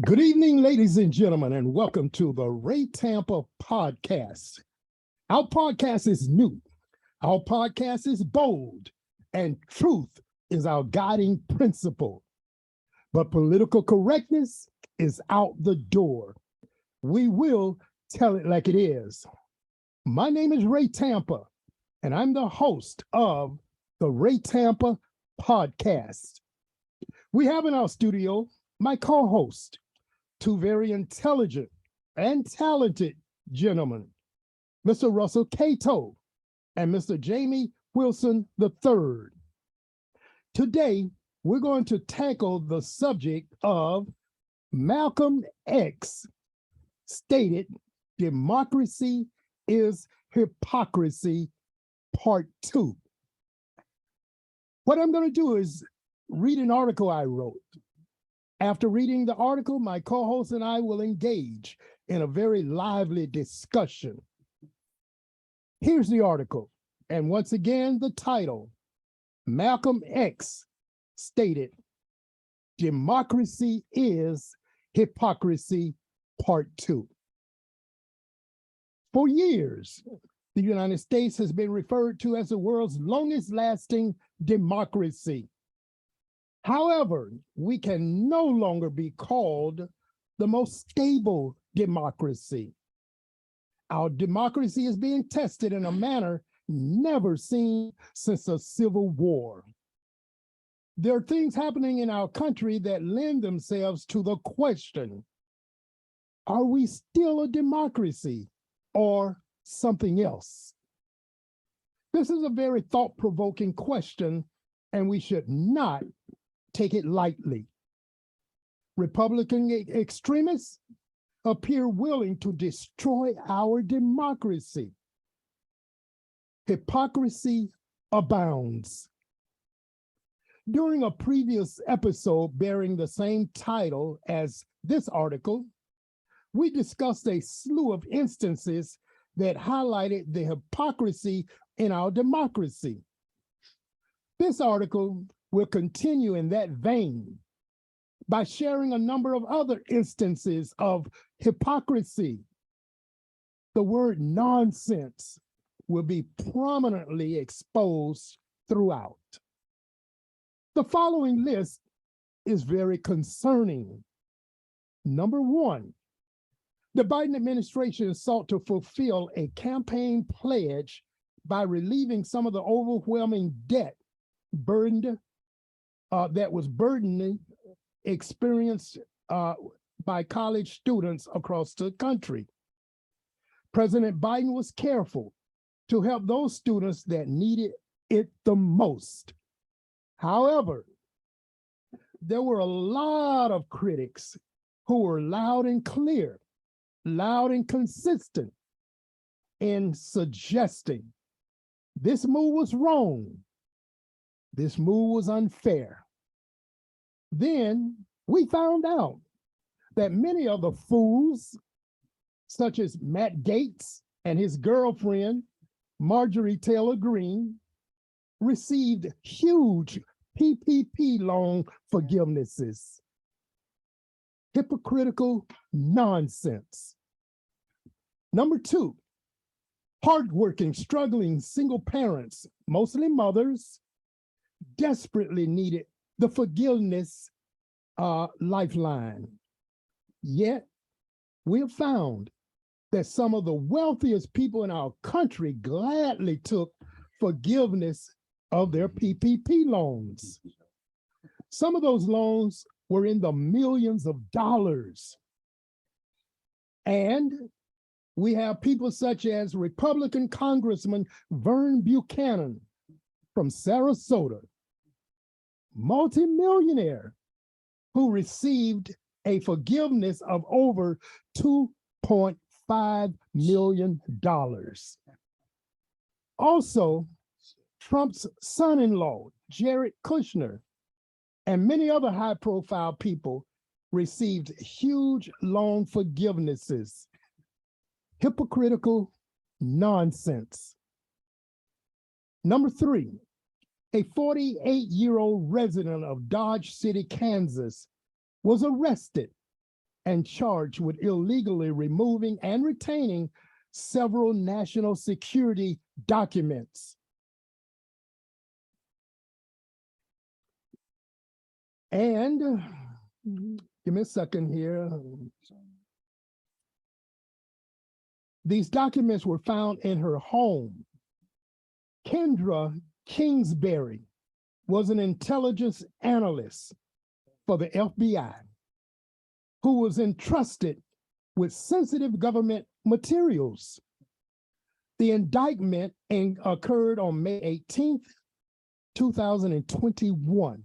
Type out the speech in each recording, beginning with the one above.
Good evening, ladies and gentlemen, and welcome to the Ray Tampa podcast. Our podcast is new. Our podcast is bold, and truth is our guiding principle. But political correctness is out the door. We will tell it like it is. My name is Ray Tampa, and I'm the host of the Ray Tampa podcast. We have in our studio my co-host, two very intelligent and talented gentlemen, Mr. Russell Cato and Mr. Jamie Wilson III. Today, we're going to tackle the subject of Malcolm X stated, Democracy is Hypocrisy, Part 2. What I'm going to do is read an article I wrote. After reading the article, my co-host and I will engage in a very lively discussion. Here's the article, and once again, the title, Malcolm X stated, Democracy is Hypocrisy, Part 2. For years, the United States has been referred to as the world's longest lasting democracy. However, we can no longer be called the most stable democracy. Our democracy is being tested in a manner never seen since the Civil War. There are things happening in our country that lend themselves to the question, are we still a democracy or something else? This is a very thought-provoking question, and we should not take it lightly. Republican extremists appear willing to destroy our democracy. Hypocrisy abounds. During a previous episode bearing the same title as this article, we discussed a slew of instances that highlighted the hypocrisy in our democracy. This article will continue in that vein by sharing a number of other instances of hypocrisy. The word nonsense will be prominently exposed throughout. The following list is very concerning. Number one, the Biden administration sought to fulfill a campaign pledge by relieving some of the overwhelming debt that was burdening experienced by college students across the country. President Biden was careful to help those students that needed it the most. However, there were a lot of critics who were loud and clear, loud and consistent in suggesting this move was wrong. This move was unfair. Then we found out that many of the fools, such as Matt Gaetz and his girlfriend, Marjorie Taylor Greene, received huge PPP loan forgivenesses. Hypocritical nonsense. Number two, hardworking, struggling single parents, mostly mothers, desperately needed the forgiveness lifeline. Yet, we have found that some of the wealthiest people in our country gladly took forgiveness of their PPP loans. Some of those loans were in the millions of dollars. And we have people such as Republican Congressman Vern Buchanan from Sarasota, multimillionaire, who received a forgiveness of over $2.5 million. Also, Trump's son-in-law, Jared Kushner, and many other high-profile people received huge loan forgivenesses. Hypocritical nonsense. Number three, a 48-year-old resident of Dodge City, Kansas, was arrested and charged with illegally removing and retaining several national security documents. And give me a second here. These documents were found in her home. Kendra Kingsbury was an intelligence analyst for the FBI who was entrusted with sensitive government materials. The indictment occurred on May 18th, 2021.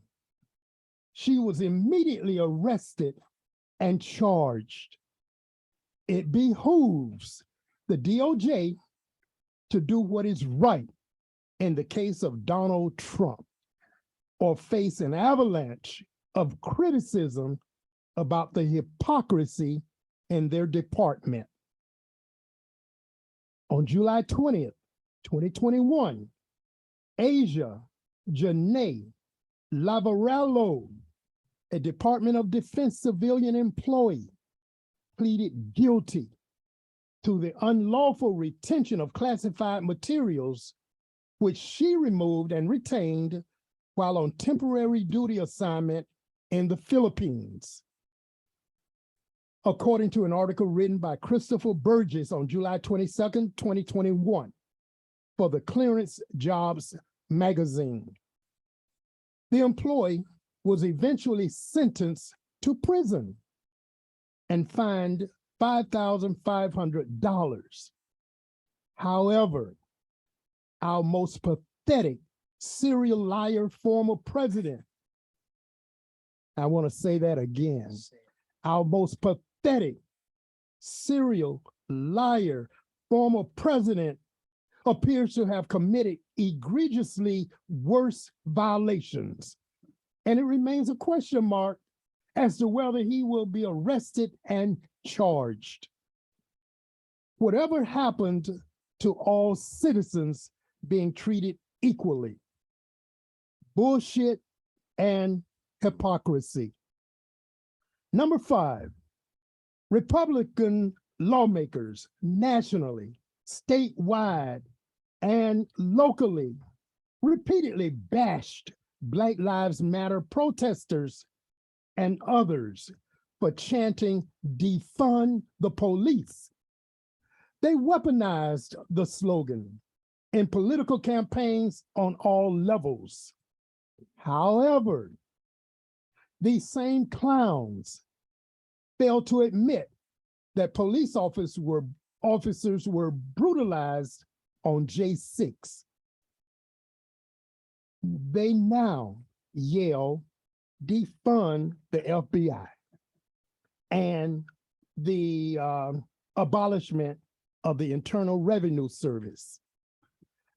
She was immediately arrested and charged. It behooves the DOJ to do what is right in the case of Donald Trump, or face an avalanche of criticism about the hypocrisy in their department. On July 20th, 2021, Asia Janae Lavarello, a Department of Defense civilian employee, pleaded guilty to the unlawful retention of classified materials, which she removed and retained while on temporary duty assignment in the Philippines. According to an article written by Christopher Burgess on July 22nd, 2021, for the Clearance Jobs magazine. The employee was eventually sentenced to prison and fined $5,500. However, our most pathetic serial liar former president, I want to say that again, our most pathetic serial liar former president appears to have committed egregiously worse violations. And it remains a question mark as to whether he will be arrested and charged. Whatever happened to all citizens being treated equally? Bullshit and hypocrisy. Number 5, Republican lawmakers nationally, statewide, and locally repeatedly bashed Black Lives Matter protesters and others for chanting "defund the police." They weaponized the slogan in political campaigns on all levels. However, these same clowns failed to admit that police officers were brutalized on J6. They now yell, defund the FBI and the abolishment of the Internal Revenue Service,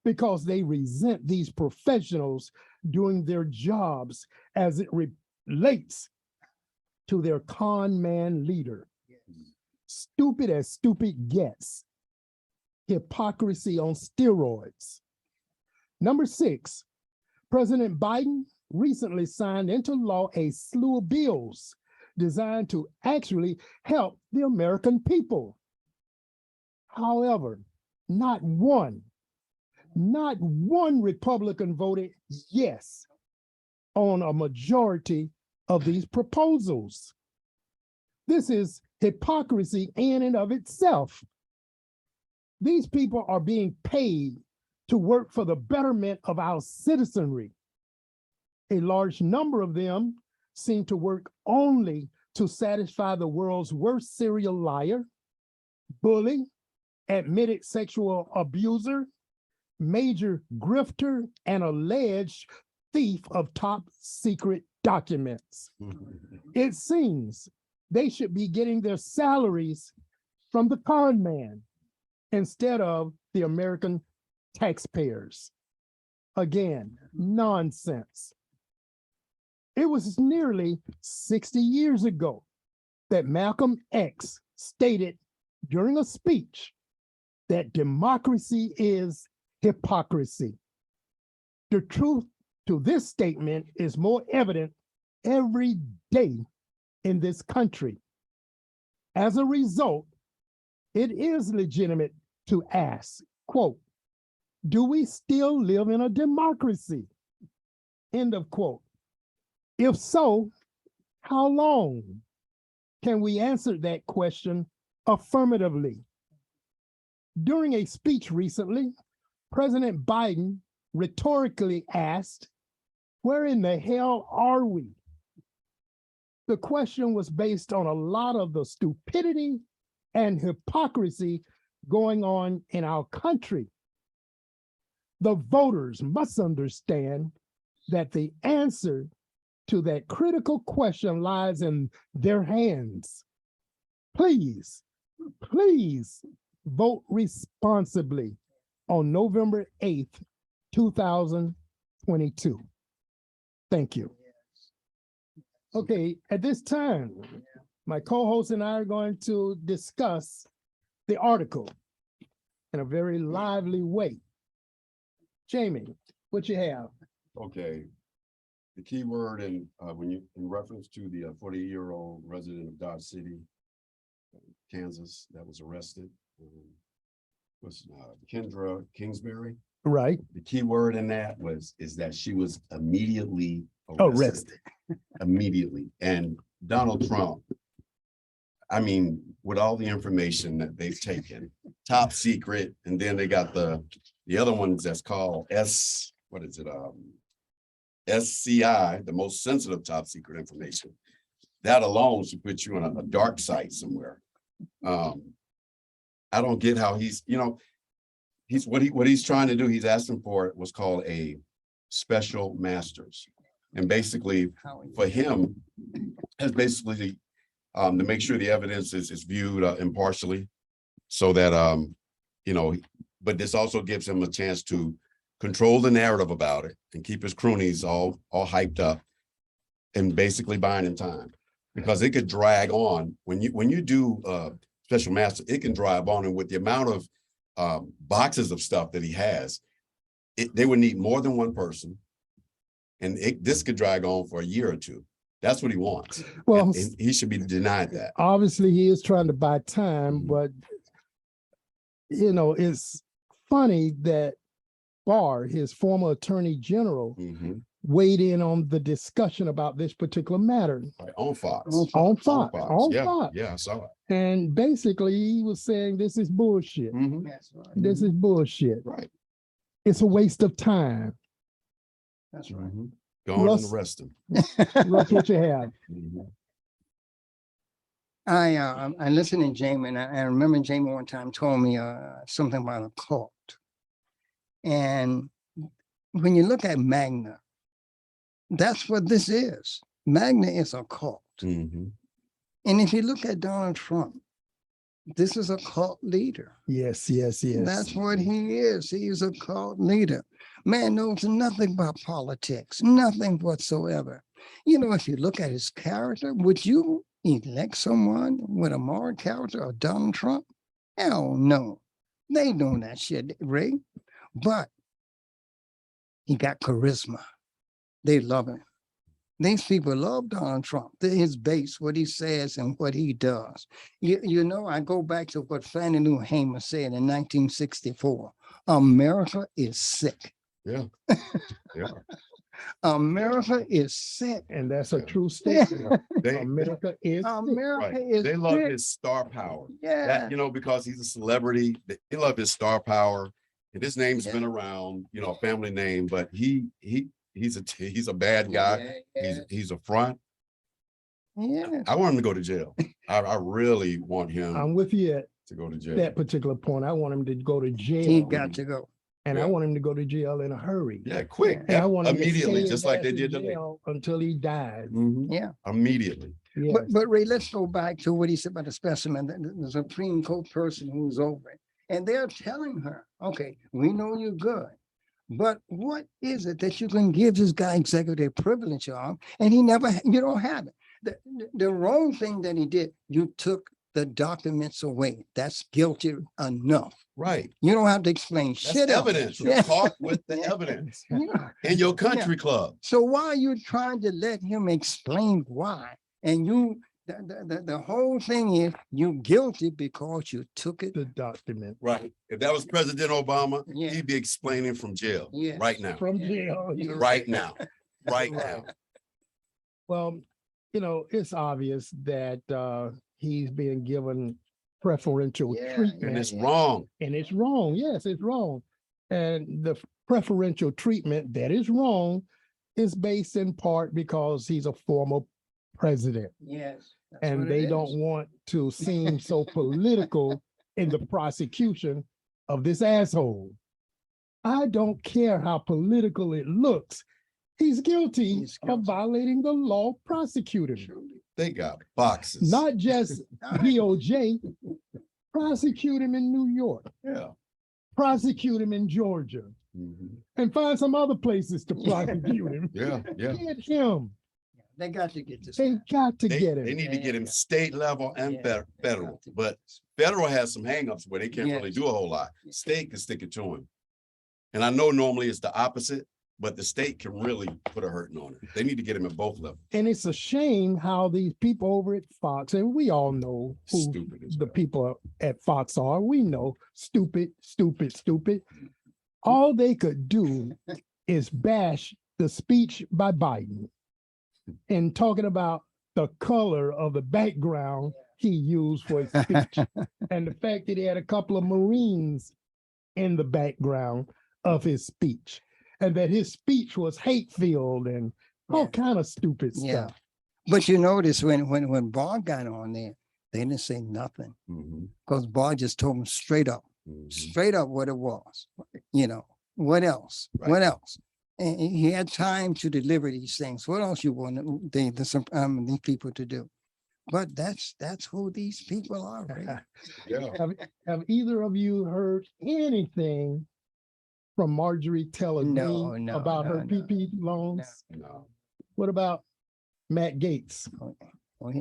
because they resent these professionals doing their jobs as it relates to their con man leader. Stupid as stupid gets. Hypocrisy on steroids. Number 6, President Biden recently signed into law a slew of bills designed to actually help the American people. However, not one Republican voted yes on a majority of these proposals. This is hypocrisy in and of itself. These people are being paid to work for the betterment of our citizenry. A large number of them seem to work only to satisfy the world's worst serial liar, bully, admitted sexual abuser, major grifter, and alleged thief of top secret documents. It seems they should be getting their salaries from the con man instead of the American taxpayers. Again, nonsense. It was nearly 60 years ago that Malcolm X stated during a speech that democracy is hypocrisy. The truth to this statement is more evident every day in this country. As a result, it is legitimate to ask, quote, do we still live in a democracy? End of quote. If so, how long? Can we answer that question affirmatively? During a speech recently, President Biden rhetorically asked, where in the hell are we? The question was based on a lot of the stupidity and hypocrisy going on in our country. The voters must understand that the answer to that critical question lies in their hands. Please, please vote responsibly on November 8th, 2022. Thank you. Okay, at this time, my co-host and I are going to discuss the article in a very lively way. Jamie, what you have? Okay, the key word in reference to the 40-year-old resident of Dodge City, Kansas, that was arrested, was Kendra Kingsbury. Right. The key word in that is that she was immediately arrested. Immediately. And Donald Trump, I mean, with all the information that they've taken, top secret, and then they got the other ones that's called SCI, the most sensitive top secret information. That alone should put you on a dark site somewhere. I don't get how he's what he's trying to do. He's asking for what's called a special masters, and basically for him, is basically to make sure the evidence is viewed impartially, so that but this also gives him a chance to control the narrative about it and keep his cronies all hyped up and basically buying him time, because it could drag on when you do special master. It can drag on, and with the amount of boxes of stuff that he has, they would need more than one person, and this could drag on for a year or two. That's what he wants. Well, and he should be denied that. Obviously, he is trying to buy time, but it's funny that Barr, his former attorney general, weighed in on the discussion about this particular matter. Right, on Fox. On Fox. Yeah, I saw it. And basically, he was saying this is bullshit. That's right. This is bullshit. Right. It's a waste of time. That's right. Go on and arrest him. Russ, what you have? I listened to Jamie, and I remember Jamie one time told me something about a cult. And when you look at Magna, that's what this is. Magna is a cult. And if you look at Donald Trump, this is a cult leader. Yes, yes, yes. That's what he is. He is a cult leader. Man knows nothing about politics, nothing whatsoever. If you look at his character, would you elect someone with a moral character or Donald Trump? Hell no. They know that shit, Ray. But he got charisma. They love him. These people love Donald Trump. They're his base, what he says and what he does. I go back to what Fannie Lou Hamer said in 1964. America is sick. Yeah. Yeah. America is sick. And that's a true statement. America is They love his star power. Yeah. Because he's a celebrity. They love his star power. And his name's been around, a family name, but he's a bad guy. He's a front. Yeah. I want him to go to jail. I really want him. I'm with you to go to jail. That particular point. I want him to go to jail. He got to go. And I want him to go to jail in a hurry. Yeah, quick. And I want him immediately, to just like they did to me. Until he dies. Yeah. Immediately. Yes. But Ray, let's go back to what he said about the specimen, the Supreme Court person who's over it. And they're telling her, okay, we know you're good, but what is it that you can give this guy executive privilege of? And you don't have it. The wrong thing that he did, you took the documents away. That's guilty enough. Right. You don't have to explain shit. Evidence. You're caught with the evidence in your country club. So why are you trying to let him explain why? And The whole thing is you guilty because you took it. The document Right. If that was President Obama, Yeah. he'd be explaining from jail Yes. right now, from jail. You're right now, right now. Well, it's obvious that he's being given preferential Yeah, treatment. And it's wrong. And it's wrong. Yes, it's wrong. And the preferential treatment that is wrong is based in part because he's a former president. Yes. that's And what they it don't is. want to seem so political in the prosecution of this asshole. I don't care how political it looks. He's guilty He's of guilty. violating the law prosecuting him. They got boxes. Not just DOJ, prosecute him in New York, Yeah. prosecute him in Georgia, Mhm. and find some other places to prosecute him. Yeah, yeah. Get him. They got to get this. They guy. got to They, get him. they need to get him Yeah. state level and Yeah, they federal, got to get but this. federal has some hangups where they can't really Yes. do a whole lot. Yes. State can stick it to him. And I know normally it's the opposite, but the state can really put a hurting on it. They need to get him at both levels. And it's a shame how these people over at Fox, and we all know who Stupid as the well. people at Fox are. We know stupid, stupid, stupid. All they could do is bash the speech by Biden and talking about the color of the background he used for his speech and the fact that he had a couple of Marines in the background of his speech and that his speech was hate-filled and all Yeah. kind of stupid Yeah. stuff. But you notice when Bard got on there, they didn't say nothing Mhm, because Bard just told them straight up mhm. what it was. What else? Right. What else? And he had time to deliver these things. What else you want these people to do? But that's who these people are. Ray. Yeah. Have either of you heard anything from Marjorie Taylor No, Greene no, about her no, no. PP loans? No. What about Matt Gates? Well,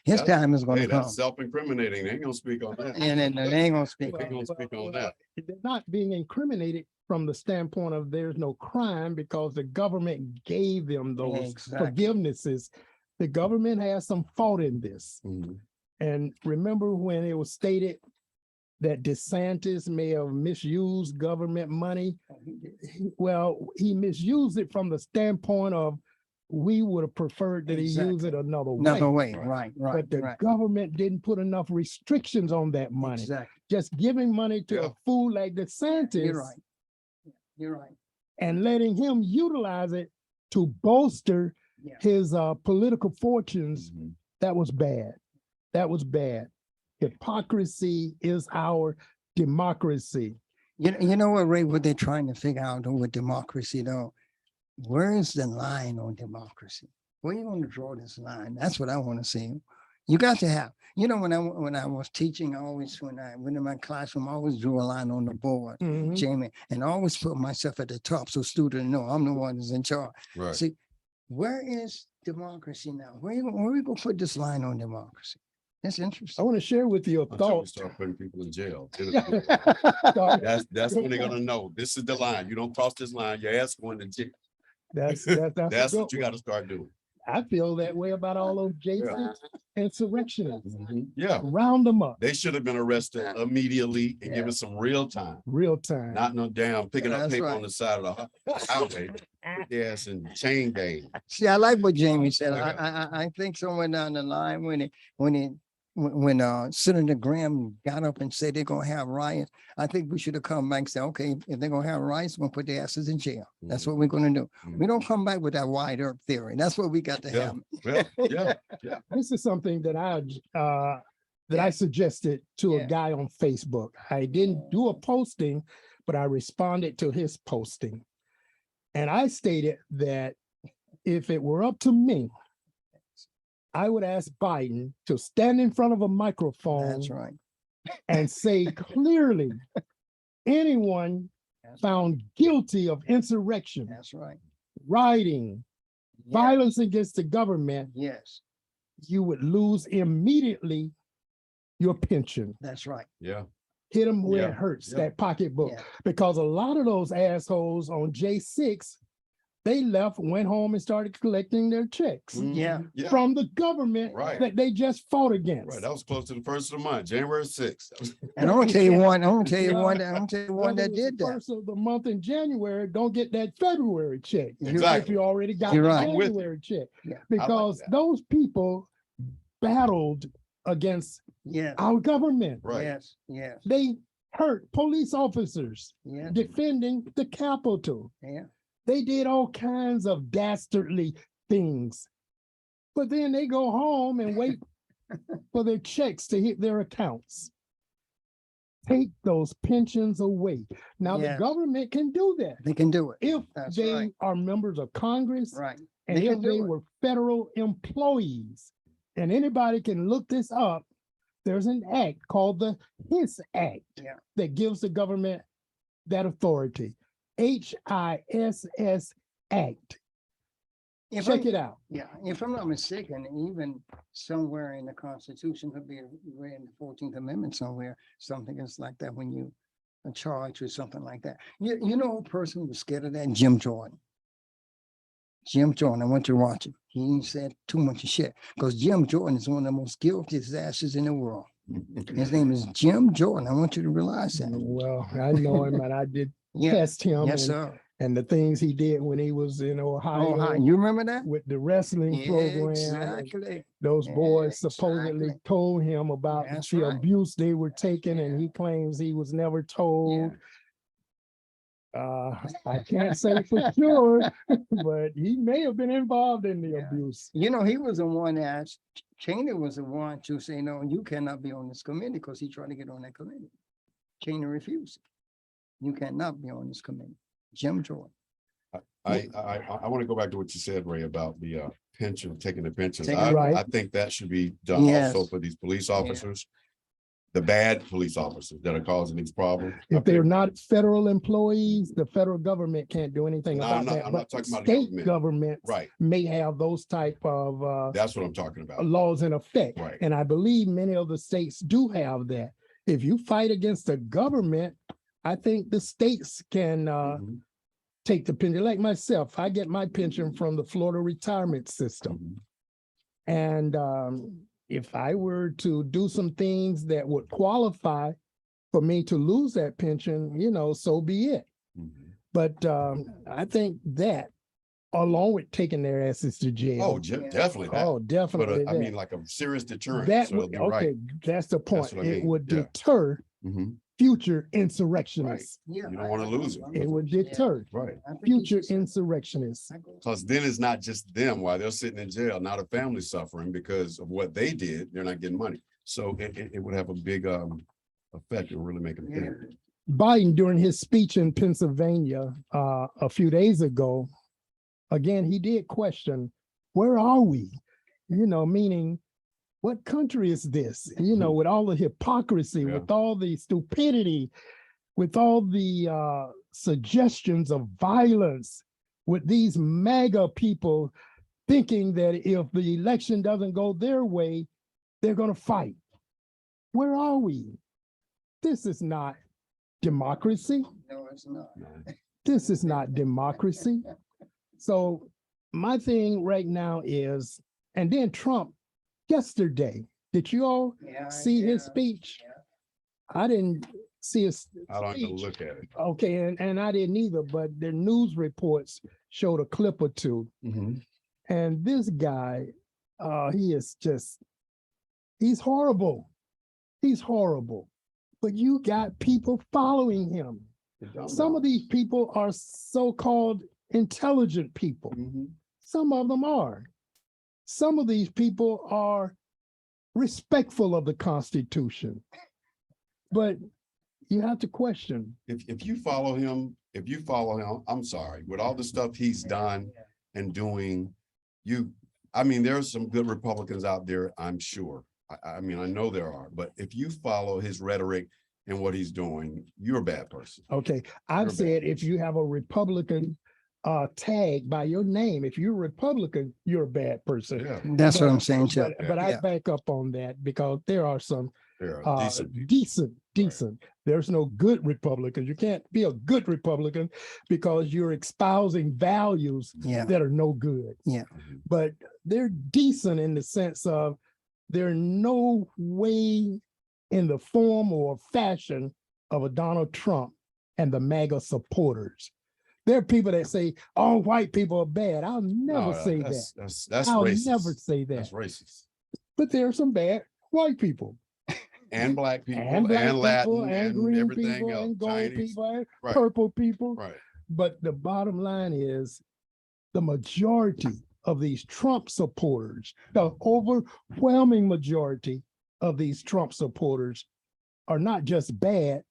his time is going Hey, to come. that's self-incriminating. They ain't gonna speak on that. And then they ain't gonna speak. They ain't gonna speak on that. They're not being incriminated from the standpoint of there's no crime because the government gave them those Exactly. forgivenesses. The government has some fault in this. Mhm. And remember when it was stated that DeSantis may have misused government money? Well, he misused it from the standpoint of we would have preferred that he use Exactly. it another way. Another way, Right. right, But the right. government didn't put enough restrictions on that money. Exactly. Just giving money to Yeah. a fool like DeSantis You're right. You're right. and letting him utilize it to bolster Yeah. his political fortunes, Mhm. that was bad. That was bad. Hypocrisy is our democracy. You know what, Ray, what they're trying to figure out with democracy though? Where is the line on democracy? Where are you going to draw this line? That's what I want to see. You got to have, when I was teaching, I always, when I went in my classroom, I always drew a line on the board, Mhm. Jamie, and I always put myself at the top so students know I'm the one that's in charge. Right. See, where is democracy now? Where we going to put this line on democracy? That's I interesting. want to share with you a Until we thought. start putting people in jail. Start- That's when they're gonna know. This is the line. You don't cross this line, your ass going to jail. That's That's a what good you one. gotta start doing. I feel that way about all those Jason insurrectionists. Yeah, Round them up, they should have been arrested immediately and given some real time. real time. Not no damn picking up That's paper right. on the side of the highway. Put their ass in chain gang. See, I like what Jamie said. Yeah. I think somewhere down the line when Senator Graham got up and said they're gonna have riots, I think we should have come back and said, okay, if they're gonna have riots, we're gonna put their asses in jail. That's what we're gonna do. Mhm. We don't come back with that wide earth theory. That's what we got to Yeah. have. Yeah. This is something that I suggested to Yeah. a guy on Facebook. I didn't do a posting, but I responded to his posting. And I stated that if it were up to me, I would ask Biden to stand in front of a microphone That's right. and say clearly, anyone found guilty of insurrection, That's right. rioting, Yeah. violence against the government, Yes, you would lose immediately your pension. that's right. Yeah. Hit them where Yeah, it hurts, yeah. that pocketbook. Yeah. Because a lot of those assholes on J6 They left, went home and started collecting their checks Yeah. Yeah, from the government Right. that they just fought against. right. That was close to the first of the month, January 6th. And I'm gonna tell you Yeah. one, I'm gonna tell you Yeah. one, I'm gonna tell you one Whether that it's did the that. first of the month in January, don't get that February check. You're If Exactly. you already got You're the right. I'm with you. January check. Yeah. Because that. those people battled against Yes, our government. Right. yes, yes, They hurt police officers yes, defending the Capitol. yeah. They did all kinds of dastardly things. But then they go home and wait for their checks to hit their accounts. Take those pensions away. Now, Yes. the government can do that They can do it. if That's they right. are members of Congress Right. and They if can they do it. were federal employees. And anybody can look this up. There's an act called the HIS Act Yeah. that gives the government that authority. HISS Act. If Check I'm- it out. Yeah, if I'm not mistaken, even somewhere in the Constitution, could be in the 14th Amendment somewhere, something is like that when you are charged with something like that. You know, a person who was scared of that, Jim Jordan. Jim Jordan, I went to watch him. He ain't said too much of shit because Jim Jordan is one of the most guiltiest asses in the world. His name is Jim Jordan. I want you to realize that. Well, I know him and I did Yeah, test him yes, and, sir. and the things he did when he was in Ohio Oh, hi, you remember that? with the wrestling program. Exactly. Those boys supposedly Exactly. told him about That's the right. abuse they were taking, and Yeah. he claims he was never Yeah. told. I can't say for sure, but he may have been involved in the Yeah. abuse. You know, he was the one that Cheney was the one to say, no, you cannot be on this committee because he tried to get on that committee. Cheney refused. You cannot be on this committee. Jim Jordan. I want to go back to what you said, Ray, about the pension, taking the pensions. Taking I, it right. I think that should be done also Yes. for these police officers. The bad police officers that are causing these problems. If they're not federal employees, the federal government can't do anything No, about I'm not- that. I'm But not talking about state government. governments Right, may have those type of that's what I'm talking about. laws in effect. Right. And I believe many of the states do have that. If you fight against the government, I think the states can Mhm, take the pension. Like myself, I get my pension from the Florida retirement system. mhm. And if I were to do some things that would qualify for me to lose that pension, so be it. Mhm. But I think that, along with taking their asses to jail. Oh, definitely that. Oh, But definitely I that. mean, like a serious deterrent. That So would, it'll be right. okay, that's the point. what I It mean, would yeah. deter Mhm, future insurrectionists. Yeah. You don't wanna lose it. It would deter right. future insurrectionists. Because then it's not just them while they're sitting in jail, now the family's suffering because of what they did, they're not getting money. So it would have a big effect and really make a Yeah. difference. Biden, during his speech in Pennsylvania a few days ago, again, he did question, where are we? Meaning, what country is this? With all the hypocrisy, Yeah. with all the stupidity, with all the suggestions of violence, with these MAGA people thinking that if the election doesn't go their way, they're going to fight. Where are we? This is not democracy. No, it's not. This is not democracy. So my thing right now is, and then Trump yesterday, did you all Yeah, see his yeah, speech? yeah. I didn't see his I don't even speech. look at it. Okay, and I didn't either, but their news reports showed a clip or two. Mhm. And this guy, he is just, he's horrible. He's horrible. But you got people following him. Some of these people are so-called intelligent people. Mhm. Some of them are. Some of these people are respectful of the Constitution. But you have to question. If you follow him, I'm sorry, with all the stuff he's done and doing, there's some good Republicans out there, I'm sure. I know there are, but if you follow his rhetoric and what he's doing, you're a bad person. Okay, I've You're said if you have a Republican tag by your name, if you're a Republican, you're a bad person. Yeah. That's what I'm saying too. But I Yeah. back up on that because there are some They're decent. Decent. There's no good Republicans. You can't be a good Republican because you're espousing values Yeah. that are no good. Yeah. But they're decent in the sense of they're no way in the form or fashion of a Donald Trump and the MAGA supporters. There are people that say all white people are bad. I'll never say that. That's I'll racist. never say that. That's racist. But there are some bad white people. And black people, And black and Latin, people, and green everything people, else. and gold Chinese. people, and Right. purple people. Right. But the bottom line is the majority of these Trump supporters, the overwhelming majority of these Trump supporters are not just bad,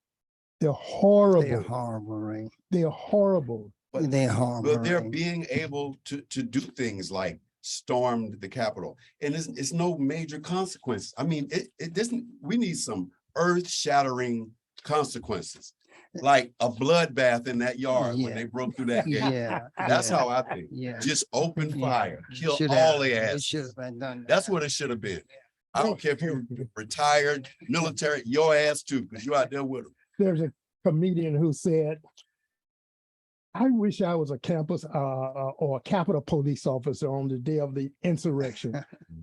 they're horrible. They're horrible, right? They're horrible. They're horrible. But they're right? being able to do things like stormed the Capitol, and it's no major consequence. I mean, it doesn't. We need some earth-shattering consequences, like a bloodbath in that yard when Yeah. they broke through that gate. Yeah. That's yeah, how I think. Yeah. Just open Yeah. fire, kill Should all have- their It ass. should have been done. That's what it should have been. I don't care if you're retired, military, your ass too, because you're out there with them. There's a comedian who said, I wish I was a campus or a Capitol police officer on the day of the insurrection.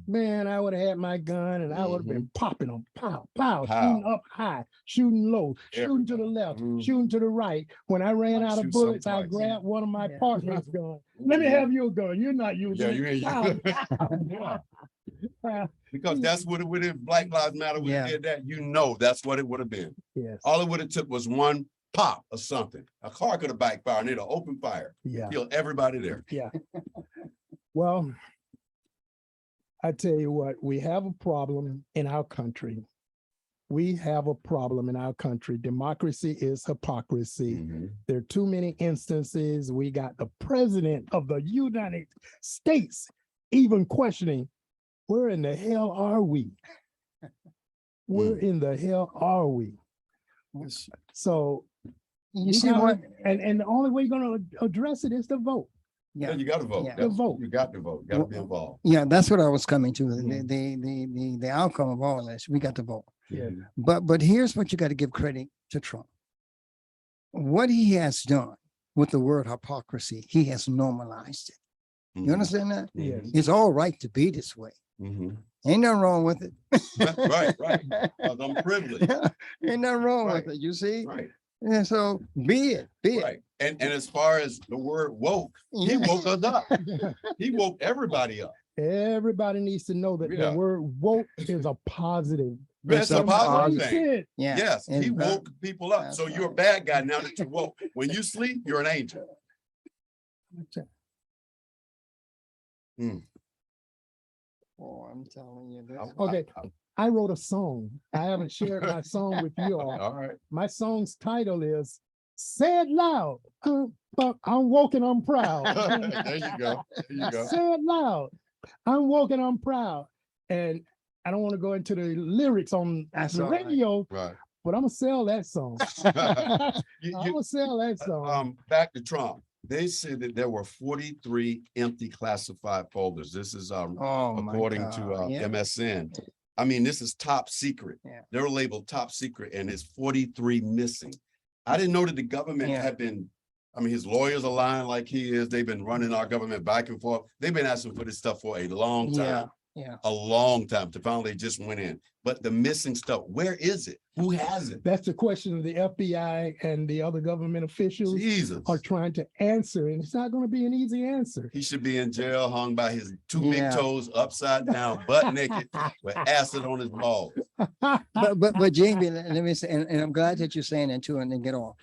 Man, I would have had my gun and I would have been popping them, pow, pow, shooting up high, shooting low, shooting to the left, shooting to the right. When I ran Might out of shoot bullets, I someplace. grabbed one of my Yeah. partner's gun. Let me have your gun. You're not using Yeah, it. you ain't Pow, using pow, pow. Because that's what it would have. Black Lives Matter would have Yeah. did that. You know, that's what it would have been. Yes. All it would have took was one pop or something. A car could have backfired and it'd have opened fire. Yeah. Kill everybody there. Yeah. Well, I tell you what, we have a problem in our country. We have a problem in our country. Democracy is hypocrisy. Mhm. There are too many instances. We got the president of the United States even questioning, where in the hell are we? Where in the hell are we? So You we see gotta- what? and the only way you're gonna address it is to vote. Yeah, Yeah. you got to vote. Yeah. To vote. You got to vote. You got to be involved. Yeah, that's what I was coming to. Mhm. The outcome of all this, we got to vote. Yeah. Mhm. But here's what you got to give credit to Trump. What he has done with the word hypocrisy, he has normalized it. Mhm. You understand that? Yes. It's all right to be this way. Mhm. Ain't nothing wrong with it. Right, right. 'Cause I'm privileged. Ain't nothing wrong Right. with it. You see? Right, And so be it. right. And as far as the word woke, he Yeah. woke us up. He woke everybody up. Everybody needs to know that Yeah. the word woke is a positive. That's a That's positive He thing. said, Yeah. Yes, he And, woke people up. that's So you're a right. bad guy now that you woke. When you sleep, you're an angel. Oh, I'm telling you this. Okay. I wrote a song. I haven't shared my song with you all. All right. My song's title is Say It Loud. I'm woke and I'm proud. There you go. There you go. Say it loud. I'm woke and I'm proud. And I don't want to go into the lyrics on That's the all right. radio, Right. but I'm gonna sell that song. You- I'm you- gonna sell that song. Back to Trump. They said that there were 43 empty classified folders. This is Oh, my according to God. Yeah. MSN. I mean, this is top secret. Yeah. They're labeled top secret and it's 43 missing. I didn't know that the government Yeah. had been, I mean, his lawyers are lying like he is. They've been running our government back and forth. They've been asking for this stuff for a long time. Yeah. A long time to finally just went in. But the missing stuff, where is it? Who has it? That's the question of the FBI and the other government officials Jesus. are trying to answer, and it's not going to be an easy answer. He should be in jail, hung by his two big Yeah. toes, upside down, butt naked, with acid on his balls. But Jamie, let me say, and I'm glad that you're saying that too, and then get on.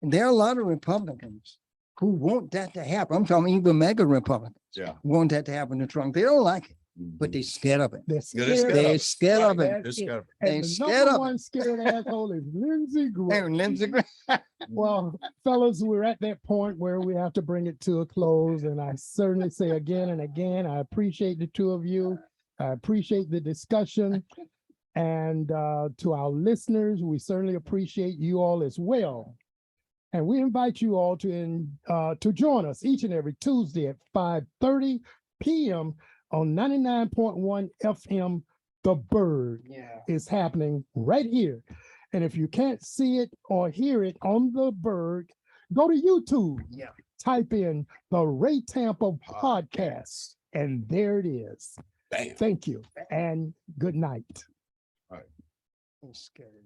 There are a lot of Republicans who want that to happen. I'm talking even mega Republicans Yeah. want that to happen to Trump. They don't like it, but they're scared of it. They're Yeah, scared. they're scared They're of it. scared of it. That's They're it. scared of it. And They're the scared number of it. one scared asshole is Lindsey Graham. And Lindsey Graham. Well, fellas, we're at that point where we have to bring it to a close. And I certainly say again and again, I appreciate the two of you. I appreciate the discussion. And to our listeners, we certainly appreciate you all as well. And we invite you all to join us each and every Tuesday at 5:30 p.m. on 99.1 FM the Berg Yeah. is happening right here. And if you can't see it or hear it on the Berg, go to YouTube. Yeah. Type in the Ray Tampa podcast, and there it is. Bam. Thank you and good night. I'm scared of